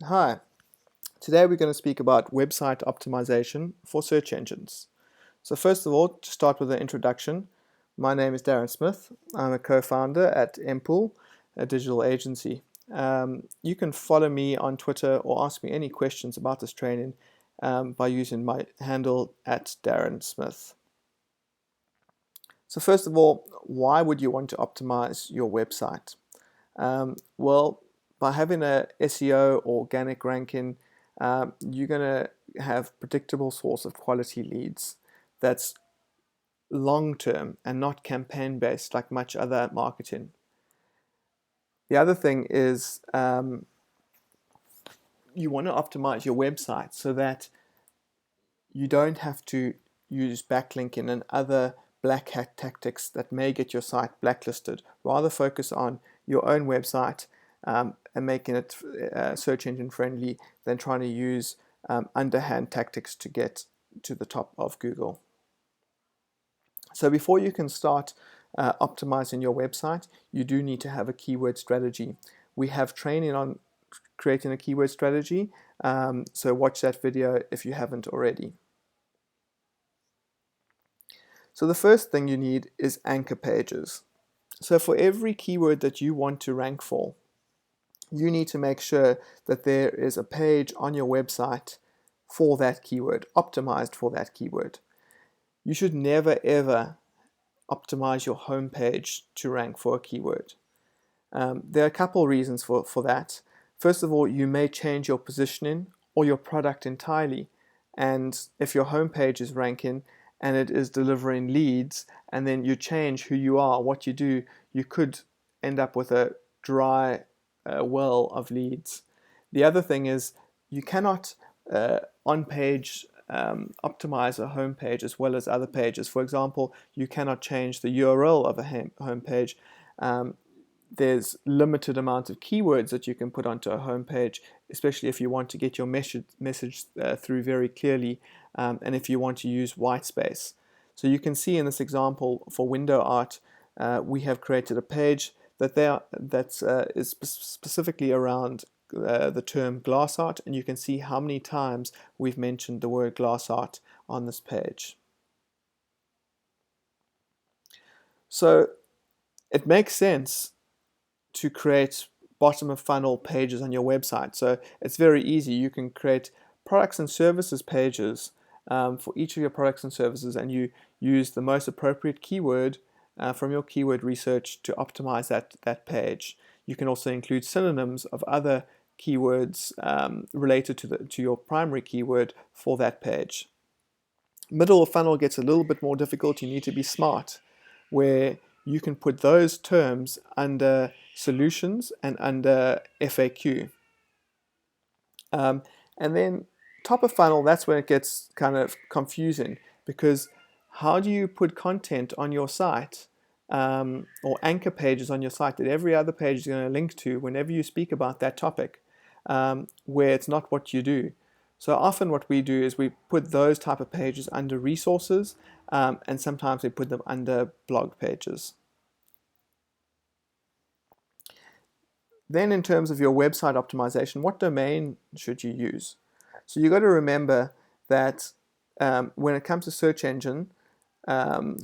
Hi, today we're going to speak about website optimization for search engines. So first of all, to start with an introduction, my name is Darren Smith. I'm a co-founder at Empool, a digital agency. You can follow me on Twitter or ask me any questions about this training by using my handle at Darren Smith. So first of all, why would you want to optimize your website? Well, by having a SEO or organic ranking, you're going to have predictable source of quality leads that's long term and not campaign based like much other marketing. The other thing is you want to optimize your website so that you don't have to use backlinking and other black hat tactics that may get your site blacklisted. Rather focus on your own website and making it search engine friendly than trying to use underhand tactics to get to the top of Google. So before you can start optimizing your website, you do need to have a keyword strategy. We have training on creating a keyword strategy, so watch that video if you haven't already. So the first thing you need is anchor pages. So for every keyword that you want to rank for, you need to make sure that there is a page on your website for that keyword, optimized for that keyword. You should never ever optimize your homepage to rank for a keyword. There are a couple reasons for that. First of all, you may change your positioning or your product entirely. And if your homepage is ranking and it is delivering leads, and then you change who you are, what you do, you could end up with a dry well of leads. The other thing is you cannot on-page optimize a homepage as well as other pages. For example, you cannot change the URL of a homepage. There's limited amount of keywords that you can put onto a homepage, especially if you want to get your message through very clearly, and if you want to use white space. So you can see in this example for window art, we have created a page that is specifically around the term glass art, and you can see how many times we've mentioned the word glass art on this page. So it makes sense to create bottom of funnel pages on your website. So it's very easy. You can create products and services pages for each of your products and services, and you use the most appropriate keyword from your keyword research to optimize that page. You can also include synonyms of other keywords related to your primary keyword for that page. Middle of funnel gets a little bit more difficult. You need to be smart, where you can put those terms under solutions and under FAQ. And then top of funnel, that's when it gets kind of confusing, because how do you put content on your site or anchor pages on your site that every other page is going to link to whenever you speak about that topic, where it's not what you do? So often what we do is we put those type of pages under resources, and sometimes we put them under blog pages. Then in terms of your website optimization, what domain should you use? So you got to remember that when it comes to search engines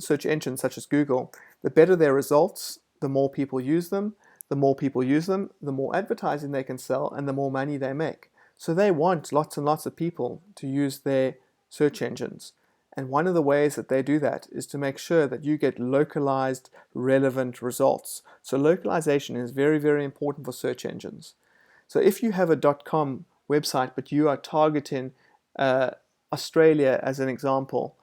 such as Google, the better their results, the more people use them. The more people use them, the more advertising they can sell and the more money they make. So they want lots and lots of people to use their search engines. And one of the ways that they do that is to make sure that you get localized, relevant results. So localization is very, very important for search engines. So if you have a .com website, but you are targeting Australia as an example,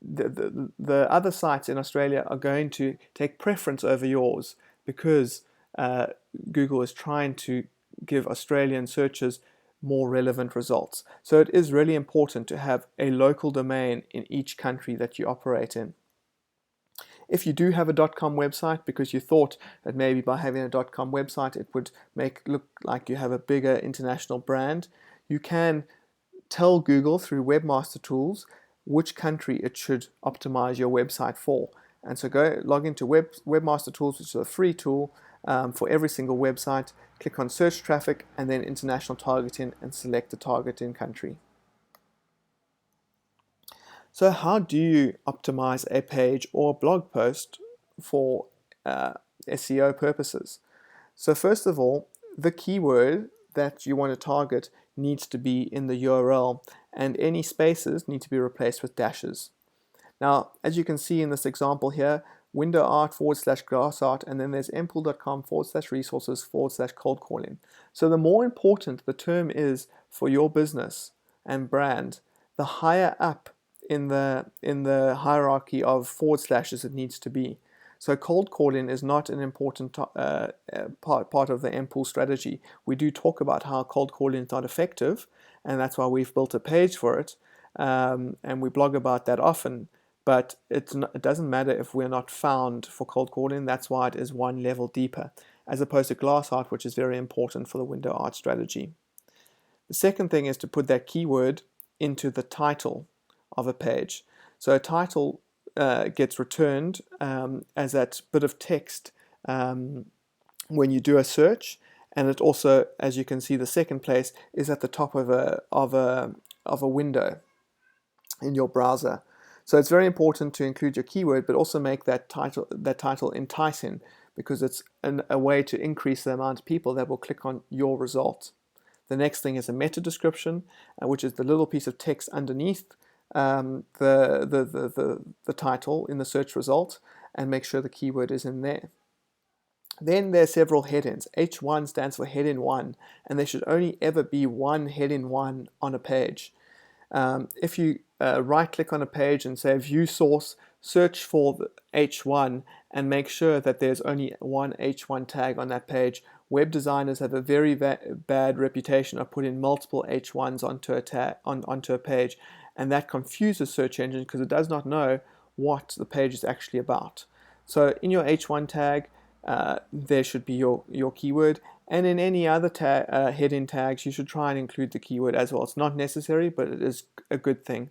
the other sites in Australia are going to take preference over yours because Google is trying to give Australian searchers more relevant results. So it is really important to have a local domain in each country that you operate in. If you do have a .com website because you thought that maybe by having a .com website it would look like you have a bigger international brand, you can tell Google through Webmaster Tools which country it should optimize your website for. And so go log into Webmaster Tools, which is a free tool for every single website. click on search traffic, and then international targeting, and select the targeting country. So how do you optimize a page or a blog post for SEO purposes? So first of all, the keyword that you want to target needs to be in the URL, and any spaces need to be replaced with dashes. Now, as you can see in this example here, window art / glass art, and then there's mpool.com / resources / cold calling. So the more important the term is for your business and brand, the higher up in the hierarchy of / it needs to be. So cold calling is not an important part of the mpool strategy. We do talk about how cold calling is not effective, and that's why we've built a page for it, and we blog about that often. But it doesn't matter if we're not found for cold calling. That's why it is one level deeper, as opposed to glass art, which is very important for the window art strategy. The second thing is to put that keyword into the title of a page. So a title gets returned as that bit of text when you do a search, and it also, as you can see, the second place is at the top of a window in your browser. So it's very important to include your keyword, but also make that title enticing, because it's a way to increase the amount of people that will click on your result. The next thing is a meta description, which is the little piece of text underneath the title in the search result, and make sure the keyword is in there. Then there are several headings. H1 stands for heading 1, and there should only ever be one heading 1 on a page. If you right-click on a page and say view source, search for the H1 and make sure that there's only one H1 tag on that page. Web designers have a very bad reputation of putting multiple H1s onto a page, and that confuses search engines because it does not know what the page is actually about. So in your H1 tag, there should be your keyword, and in any other heading tags, you should try and include the keyword as well. It's not necessary, but it is a good thing.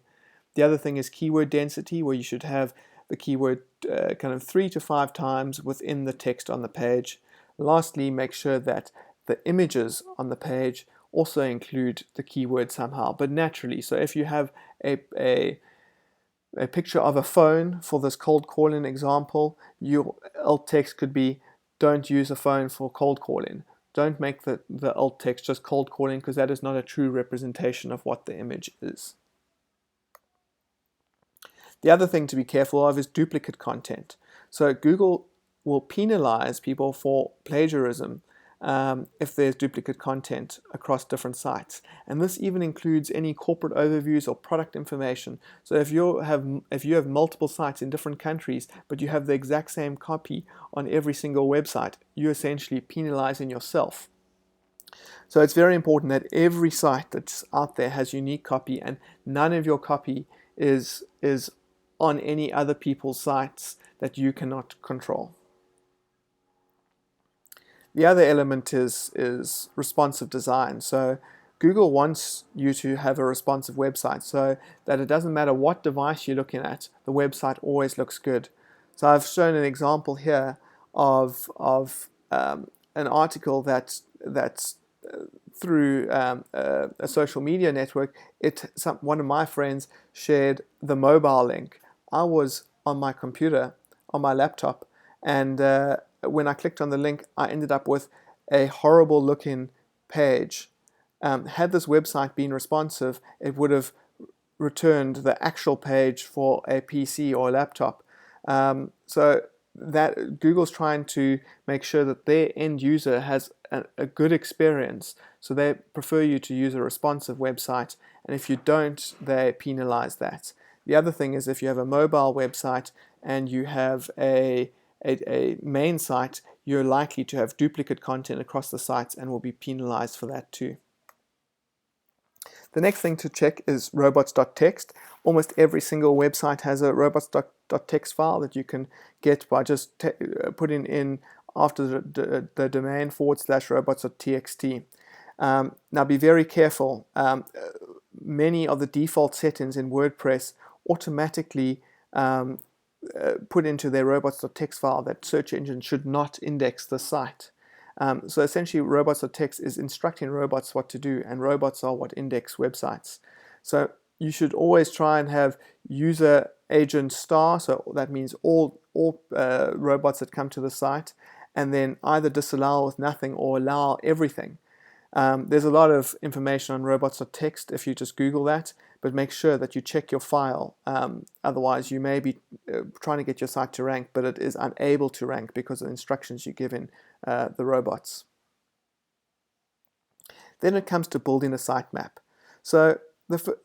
The other thing is keyword density, where you should have the keyword kind of 3 to 5 times within the text on the page. Lastly, make sure that the images on the page also include the keyword somehow, but naturally. So if you have a picture of a phone for this cold calling example, your alt text could be, don't use a phone for cold calling. Don't make the alt text just cold calling, because that is not a true representation of what the image is. The other thing to be careful of is duplicate content. So Google will penalize people for plagiarism if there's duplicate content across different sites. And this even includes any corporate overviews or product information. So if you have multiple sites in different countries, but you have the exact same copy on every single website, you're essentially penalizing yourself. So it's very important that every site that's out there has unique copy, and none of your copy is on any other people's sites that you cannot control. The other element is responsive design. So Google wants you to have a responsive website, so that it doesn't matter what device you're looking at, the website always looks good. So I've shown an example here of an article that's through a social media network. One of my friends shared the mobile link. I was on my computer, on my laptop, and when I clicked on the link, I ended up with a horrible looking page. Had this website been responsive, it would have returned the actual page for a PC or a laptop. So that Google's trying to make sure that their end user has a good experience. So they prefer you to use a responsive website, and if you don't, they penalize that. The other thing is, if you have a mobile website and you have a main site, you're likely to have duplicate content across the sites and will be penalized for that too. The next thing to check is robots.txt. Almost every single website has a robots.txt file that you can get by just putting in after the domain / robots.txt. Now be very careful. Many of the default settings in WordPress automatically put into their robots.txt file that search engines should not index the site. So essentially, robots.txt is instructing robots what to do, and robots are what index websites. So you should always try and have user agent star, so that means all robots that come to the site, and then either disallow with nothing or allow everything. There's a lot of information on robots.txt if you just Google that, but make sure that you check your file. Otherwise, you may be trying to get your site to rank, but it is unable to rank because of the instructions you give in the robots. Then it comes to building a sitemap. So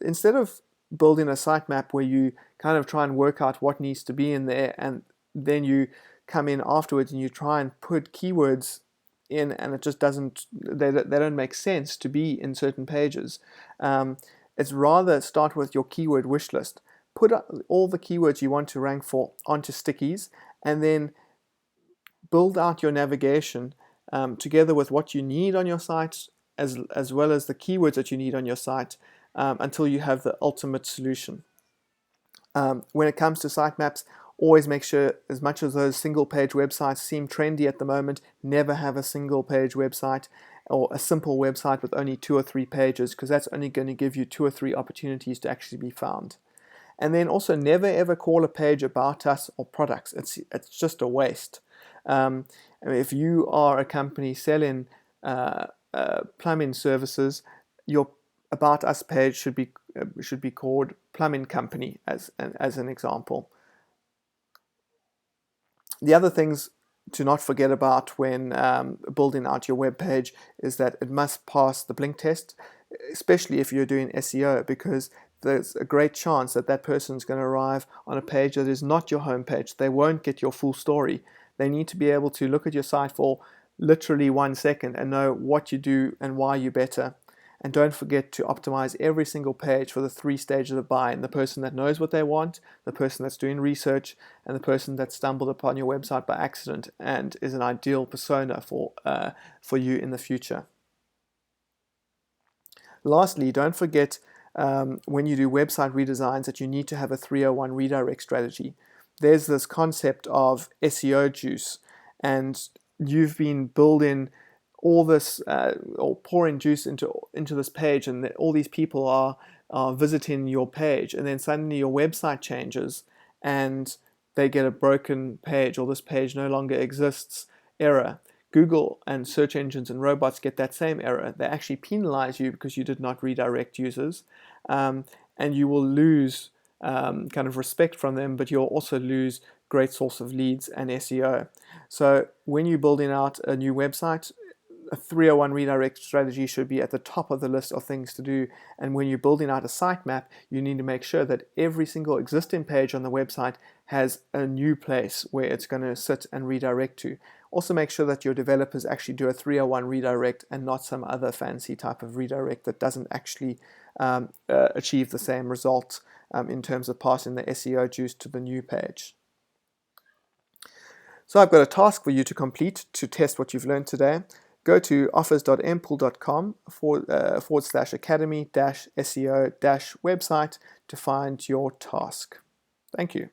instead of building a sitemap where you kind of try and work out what needs to be in there, and then you come in afterwards and you try and put keywords in, and it just doesn't, they don't make sense to be in certain pages. It's rather start with your keyword wish list. Put all the keywords you want to rank for onto stickies, and then build out your navigation together with what you need on your site, as well as the keywords that you need on your site, until you have the ultimate solution. When it comes to sitemaps, always make sure, as much as those single page websites seem trendy at the moment, never have a single page website or a simple website with only 2 or 3 pages, because that's only going to give you 2 or 3 opportunities to actually be found. And then also never ever call a page about us or products. It's just a waste. If you are a company selling plumbing services, your about us page should be called plumbing company as an example. The other things to not forget about when building out your web page is that it must pass the blink test, especially if you're doing SEO, because there's a great chance that that person's going to arrive on a page that is not your home page. They won't get your full story. They need to be able to look at your site for literally 1 second and know what you do and why you're better. And don't forget to optimize every single page for the 3 stages of buying: the person that knows what they want, the person that's doing research, and the person that stumbled upon your website by accident and is an ideal persona for you in the future. Lastly, don't forget when you do website redesigns that you need to have a 301 redirect strategy. There's this concept of SEO juice, and you've been building all this or pouring juice into this page, and all these people are visiting your page, and then suddenly your website changes and they get a broken page, or this page no longer exists error. Google and search engines and robots get that same error. They actually penalize you because you did not redirect users, and you will lose kind of respect from them, but you'll also lose great source of leads and SEO. So when you're building out a new website, a 301 redirect strategy should be at the top of the list of things to do. And when you're building out a sitemap, you need to make sure that every single existing page on the website has a new place where it's going to sit and redirect to. Also make sure that your developers actually do a 301 redirect and not some other fancy type of redirect that doesn't actually achieve the same result in terms of passing the SEO juice to the new page. So I've got a task for you to complete to test what you've learned today. Go to office.mpool.com/academy-SEO-website to find your task. Thank you.